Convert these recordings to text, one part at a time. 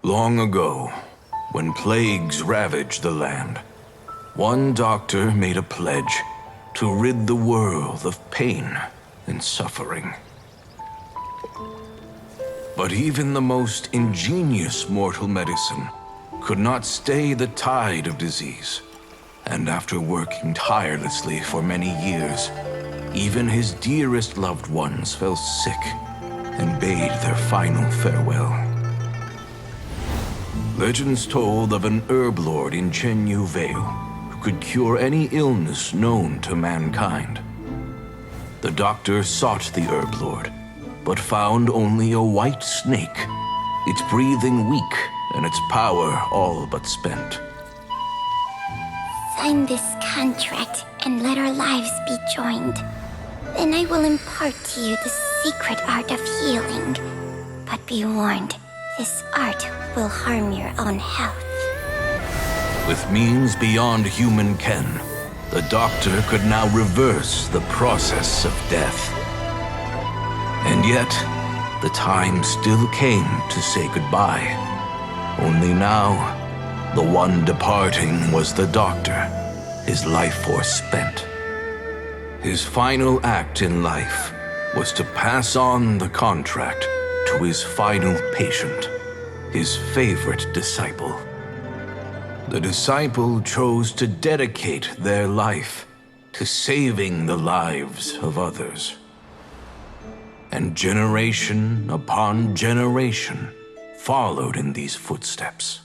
Long ago, when plagues ravaged the land, one doctor made a pledge to rid the world of pain and suffering. But even the most ingenious mortal medicine could not stay the tide of disease. And after working tirelessly for many years, even his dearest loved ones fell sick and bade their final farewell. Legends told of an herb lord in Chenyu Vale who could cure any illness known to mankind. The doctor sought the herb lord, but found only a white snake, its breathing weak and its power all but spent. Sign this contract and let our lives be joined. Then I will impart to you the secret art of healing. But be warned, this art will harm your own health. With means beyond human ken, the doctor could now reverse the process of death. And yet, the time still came to say goodbye. Only now, the one departing was the doctor, his life force spent. His final act in life was to pass on the contract to his final patient, his favorite disciple. The disciple chose to dedicate their life to saving the lives of others. And generation upon generation followed in these footsteps.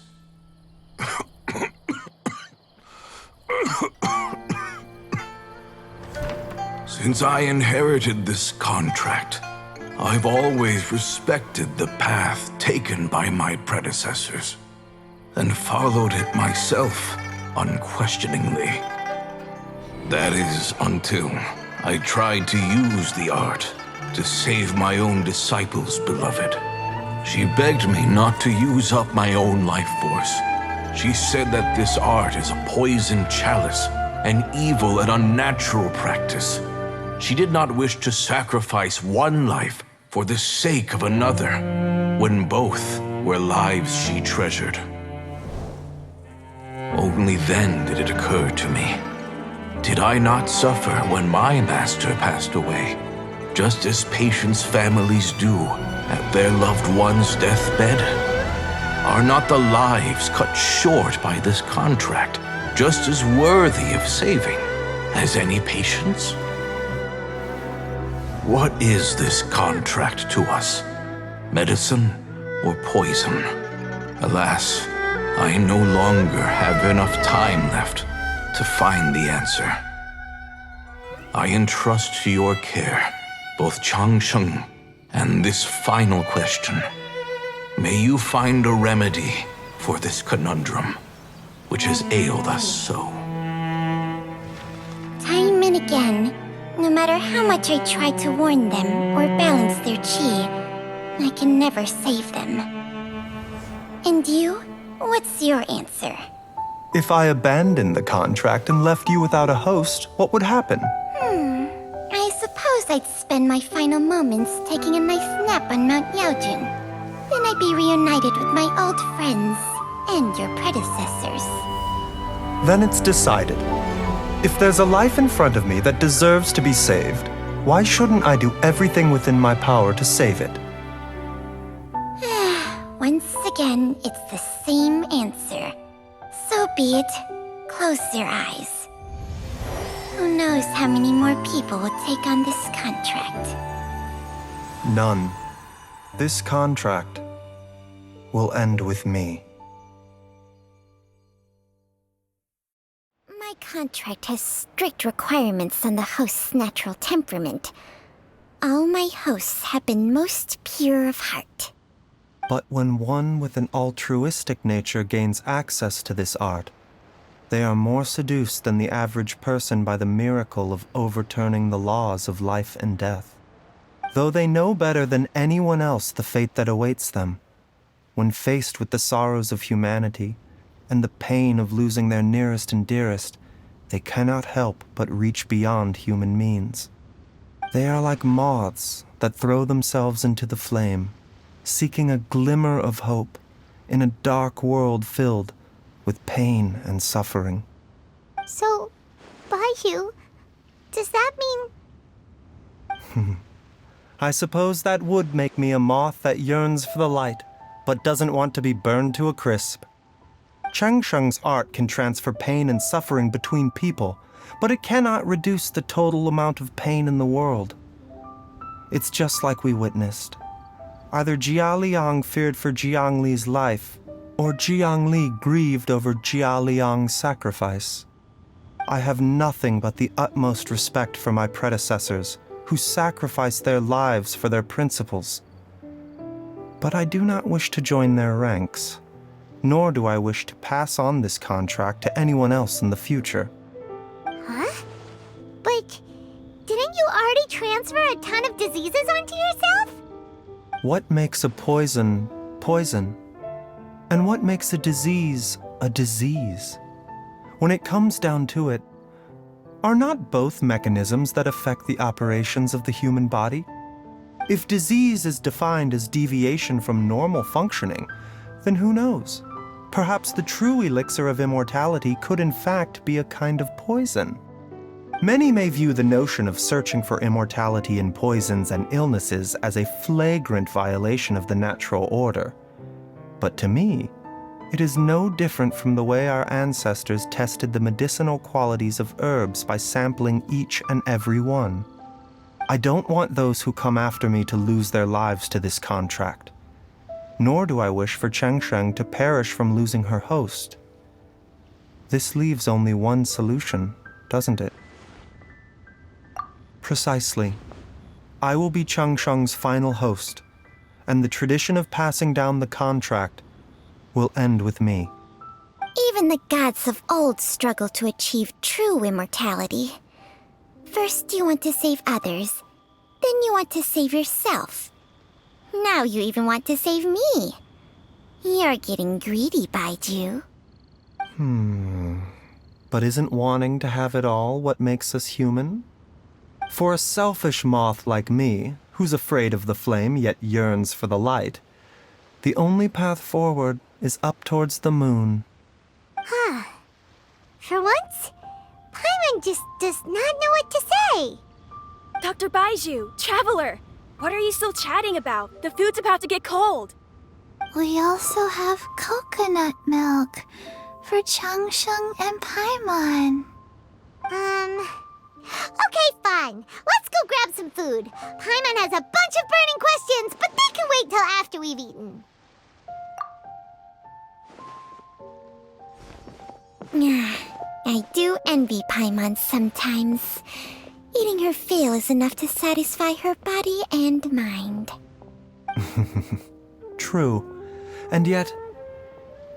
Since I inherited this contract, I've always respected the path taken by my predecessors and followed it myself unquestioningly. That is until I tried to use the art to save my own disciple's beloved. She begged me not to use up my own life force. She said that this art is a poison chalice, an evil and unnatural practice. She did not wish to sacrifice one life for the sake of another, when both were lives she treasured. Only then did it occur to me. Did I not suffer when my master passed away, just as patients' families do at their loved one's deathbed? Are not the lives cut short by this contract just as worthy of saving as any patient's? What is this contract to us? Medicine or poison? Alas, I no longer have enough time left to find the answer. I entrust to your care both Changsheng and this final question. May you find a remedy for this conundrum, which has ailed us so. Time and again, no matter how much I try to warn them or balance their chi, I can never save them. And you? What's your answer? If I abandoned the contract and left you without a host, what would happen? I suppose I'd spend my final moments taking a nice nap on Mount Yaojun. Then I'd be reunited with my old friends and your predecessors. Then it's decided. If there's a life in front of me that deserves to be saved, why shouldn't I do everything within my power to save it? Once again, it's the same answer. So be it. Close your eyes. Who knows how many more people will take on this contract? None. This contract will end with me. My contract has strict requirements on the host's natural temperament. All my hosts have been most pure of heart. But when one with an altruistic nature gains access to this art, they are more seduced than the average person by the miracle of overturning the laws of life and death. Though they know better than anyone else the fate that awaits them, when faced with the sorrows of humanity and the pain of losing their nearest and dearest, they cannot help but reach beyond human means. They are like moths that throw themselves into the flame, seeking a glimmer of hope in a dark world filled with pain and suffering. So, Baizhu, does that mean... I suppose that would make me a moth that yearns for the light, but doesn't want to be burned to a crisp. Changsheng's art can transfer pain and suffering between people, but it cannot reduce the total amount of pain in the world. It's just like we witnessed. Either Jia Liang feared for Jiang Li's life, or Jiang Li grieved over Jia Liang's sacrifice. I have nothing but the utmost respect for my predecessors, who sacrificed their lives for their principles. But I do not wish to join their ranks, nor do I wish to pass on this contract to anyone else in the future. Huh? But didn't you already transfer a ton of diseases onto yourself? What makes a poison poison? And what makes a disease a disease? When it comes down to it, are not both mechanisms that affect the operations of the human body? If disease is defined as deviation from normal functioning, then who knows? Perhaps the true elixir of immortality could in fact be a kind of poison. Many may view the notion of searching for immortality in poisons and illnesses as a flagrant violation of the natural order. But to me, it is no different from the way our ancestors tested the medicinal qualities of herbs by sampling each and every one. I don't want those who come after me to lose their lives to this contract. Nor do I wish for Changsheng to perish from losing her host. This leaves only one solution, doesn't it? Precisely. I will be Changsheng's final host, and the tradition of passing down the contract will end with me. Even the gods of old struggle to achieve true immortality. First you want to save others, then you want to save yourself. Now you even want to save me. You're getting greedy, Baizhu. But isn't wanting to have it all what makes us human? For a selfish moth like me, who's afraid of the flame yet yearns for the light, the only path forward is up towards the moon. For once, Paimon just does not know what to say. Dr. Baizhu, Traveler! What are you still chatting about? The food's about to get cold. We also have coconut milk for Changsheng and Paimon. Okay, fine. Let's go grab some food. Paimon has a bunch of burning questions, but they can wait till after we've eaten. I do envy Paimon sometimes. Eating her fill is enough to satisfy her body and mind. True. And yet,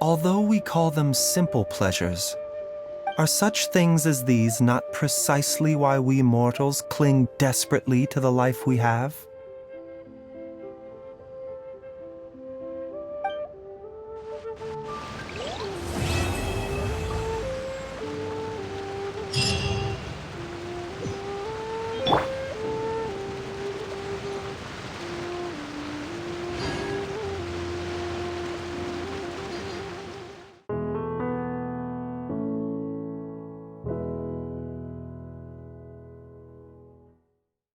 although we call them simple pleasures, are such things as these not precisely why we mortals cling desperately to the life we have?